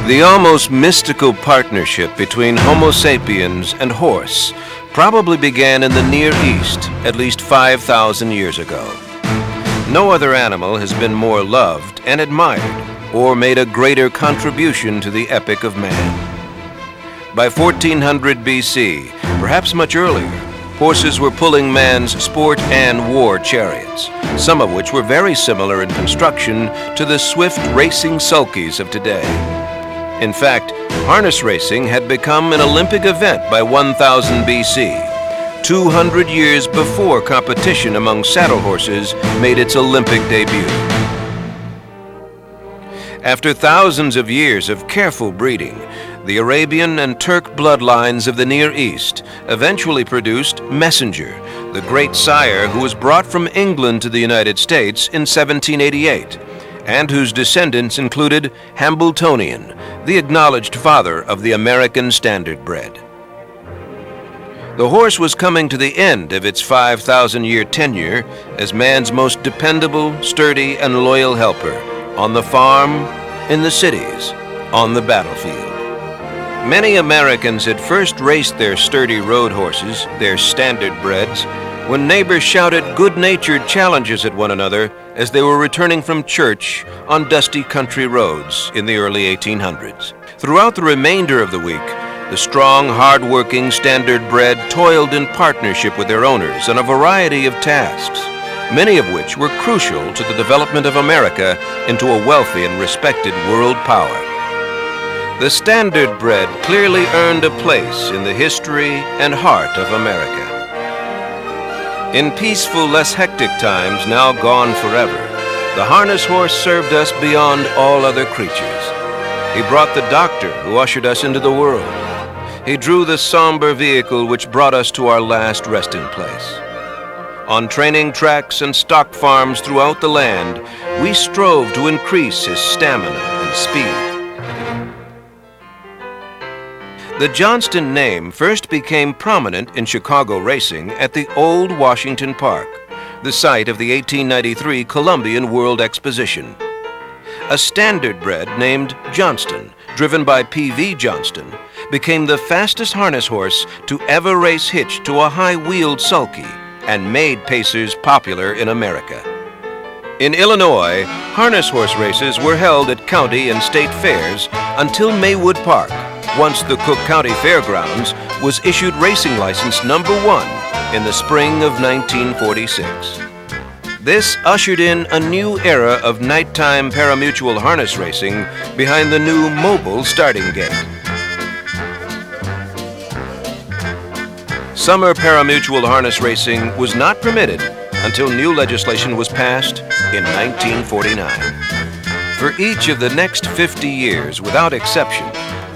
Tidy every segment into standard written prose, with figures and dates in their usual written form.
The almost mystical partnership between Homo sapiens and horse probably began in the Near East at least 5,000 years ago. No other animal has been more loved and admired or made a greater contribution to the epic of man. By 1400 BC, perhaps much earlier, horses were pulling man's sport and war chariots, some of which were very similar in construction to the swift racing sulkies of today. In fact, harness racing had become an Olympic event by 1000 BC, 200 years before competition among saddle horses made its Olympic debut. After thousands of years of careful breeding, the Arabian and Turk bloodlines of the Near East eventually produced Messenger, the great sire who was brought from England to the United States in 1788, and whose descendants included Hambletonian, the acknowledged father of the American standardbred. The horse was coming to the end of its 5,000-year tenure as man's most dependable, sturdy, and loyal helper on the farm, in the cities, on the battlefield. Many Americans had first raced their sturdy road horses, their standardbreds, when neighbors shouted good-natured challenges at one another as they were returning from church on dusty country roads in the early 1800s. Throughout the remainder of the week, the strong, hard-working standardbred toiled in partnership with their owners on a variety of tasks, many of which were crucial to the development of America into a wealthy and respected world power. The standardbred clearly earned a place in the history and heart of America. In peaceful, less hectic times now gone forever, the harness horse served us beyond all other creatures. He brought the doctor who ushered us into the world. He drew the somber vehicle which brought us to our last resting place. On training tracks and stock farms throughout the land, we strove to increase his stamina and speed. The Johnston name first became prominent in Chicago racing at the Old Washington Park, the site of the 1893 Columbian World Exposition. A standardbred named Johnston, driven by P.V. Johnston, became the fastest harness horse to ever race hitched to a high-wheeled sulky and made pacers popular in America. In Illinois, harness horse races were held at county and state fairs until Maywood Park, once the Cook County Fairgrounds, was issued racing license number 1 in the spring of 1946. This ushered in a new era of nighttime parimutuel harness racing behind the new mobile starting gate. Summer parimutuel harness racing was not permitted until new legislation was passed in 1949. For each of the next 50 years, without exception,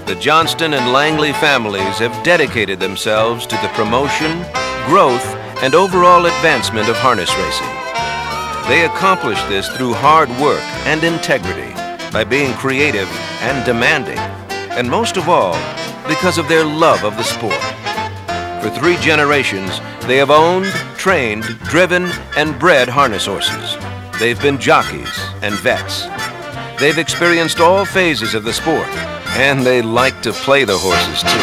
the Johnston and Langley families have dedicated themselves to the promotion, growth, and overall advancement of harness racing. They accomplish this through hard work and integrity, by being creative and demanding, and most of all, because of their love of the sport. For 3 generations, they have owned, trained, driven, and bred harness horses. They've been jockeys and vets. They've experienced all phases of the sport, and they like to play the horses too.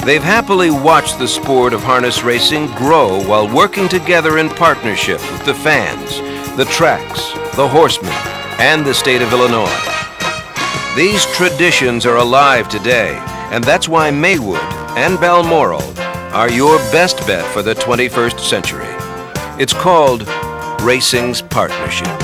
They've happily watched the sport of harness racing grow while working together in partnership with the fans, the tracks, the horsemen, and the state of Illinois. These traditions are alive today, and that's why Maywood and Balmoral are your best bet for the 21st century. It's called Racing's Partnership.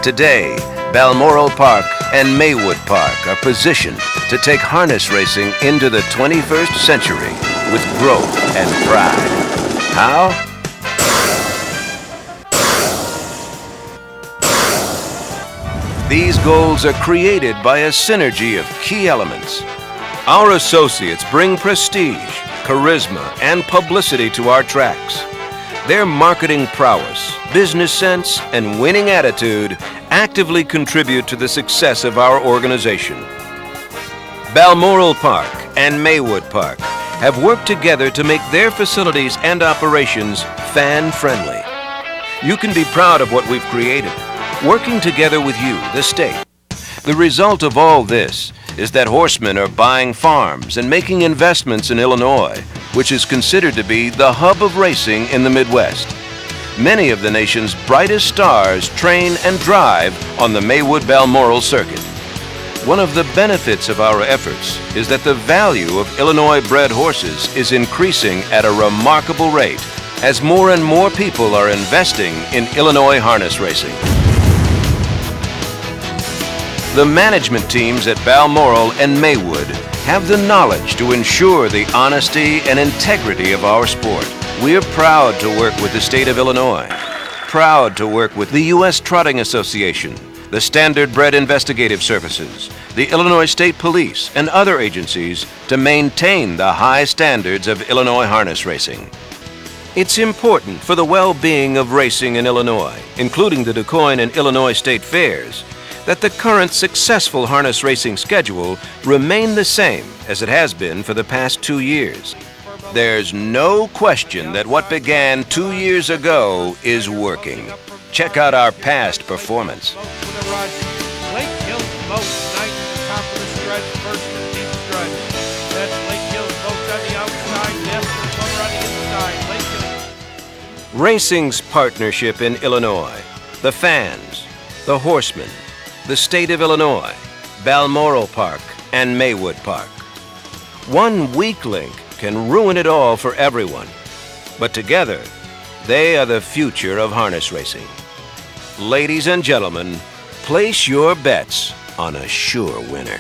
Today, Balmoral Park and Maywood Park are positioned to take harness racing into the 21st century with growth and pride. How? These goals are created by a synergy of key elements. Our associates bring prestige, charisma, and publicity to our tracks. Their marketing prowess, business sense, and winning attitude actively contribute to the success of our organization. Balmoral Park and Maywood Park have worked together to make their facilities and operations fan-friendly. You can be proud of what we've created, working together with you, the state, The result of all this is that horsemen are buying farms and making investments in Illinois, which is considered to be the hub of racing in the Midwest. Many of the nation's brightest stars train and drive on the Maywood Balmoral circuit. One of the benefits of our efforts is that the value of Illinois-bred horses is increasing at a remarkable rate as more and more people are investing in Illinois harness racing. The management teams at Balmoral and Maywood have the knowledge to ensure the honesty and integrity of our sport. We are proud to work with the state of Illinois, proud to work with the U.S. Trotting Association, the Standard Bred Investigative Services, the Illinois State Police, and other agencies to maintain the high standards of Illinois harness racing. It's important for the well-being of racing in Illinois, including the DuQuoin and Illinois State Fairs, that the current successful harness racing schedule remain the same as it has been for the past 2 years. There's no question that what began 2 years ago is working. Check out our past performance. Racing's partnership in Illinois, the fans, the horsemen, the state of Illinois, Balmoral Park, and Maywood Park. One weak link can ruin it all for everyone, but together, they are the future of harness racing. Ladies and gentlemen, place your bets on a sure winner.